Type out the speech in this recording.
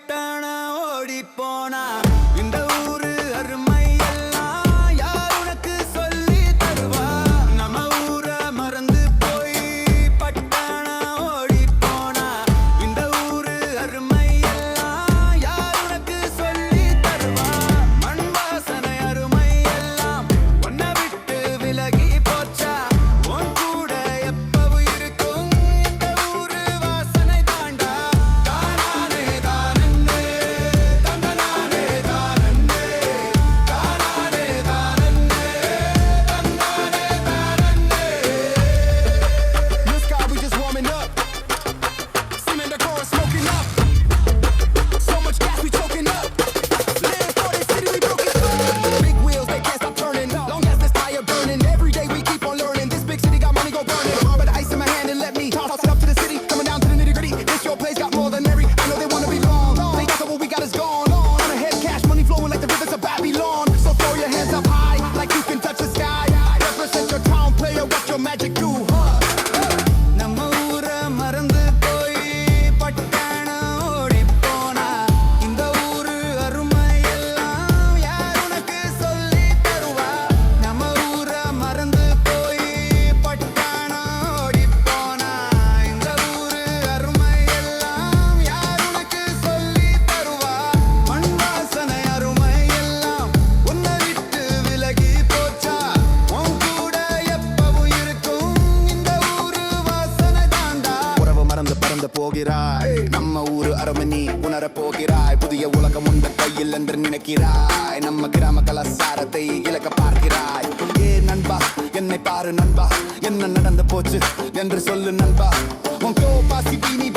பட்டண ஓடி போனா இந்த ஊரு அருமை எல்லாம் யார் உனக்கு சொல்லி தருவா நம்ம ஊரை மறந்து போய் பட்டண ஓடி போனா இந்த ஊரு அருமை எல்லாம் யார் உனக்கு சொல்லி தருவா மண் வாசனை அருமை எல்லாம் உன்னை விட்டு விலகி போச்சா உன் கூட எப்பவும் இருக்கும் இந்த ஊரு வாசனை தாண்டா தானானே தானன்னே தந்தனானே தானன்னே தானானே தானன்னே தந்தானே தானன்னே. This guy, we just warming up. Sim in the car, smoking up. So much gas, we choking up. Live for this city, we broke it up. Big wheels, they can't stop turning. Long as this tire burning. Every day we keep on learning. This big city got money, go burning. But the ice in my hand and let me toss it up to the city. Coming down to the nitty gritty. This your place got more than every. I know they wanna be long. They thought that what we got is gone. On ahead, cash money flowing like the rivers of Babylon. So throw your hands up high, like you can touch the sky. Represent your town, player, what your magic do, huh? நம்ம ஊரை மறந்து போய் பட்டண ஓடி போனா இந்த ஊரு அருமை எல்லாம் யார் உனக்கு சொல்லி தருவா நம்ம ஊரை மறந்து போய் பட்டண ஓடி போனா இந்த ஊரு அருமை எல்லாம் யார் உனக்கு சொல்லி தருவா மண் வாசனை அருமை எல்லாம் உன்னை விட்டு விலகி போச்சா உன் கூட எப்பவும் இருக்கும் இந்த ஊரு வாசனை தாண்டா உறவு மறந்து பறந்து போகிறாய் நம்ம ஊரு அரமணி உணர போகிறாய் புதிய உலகம் உண்ட கையில் என்று நினைக்கிறாய் நம்ம கிராம கலாச்சாரத்தை இழக்க பார்க்கிறாய் ஏ நண்பா என்னை பாரு நண்பா என்ன நடந்து போச்சு என்று சொல்லு நண்பா உன் பாசி பீனி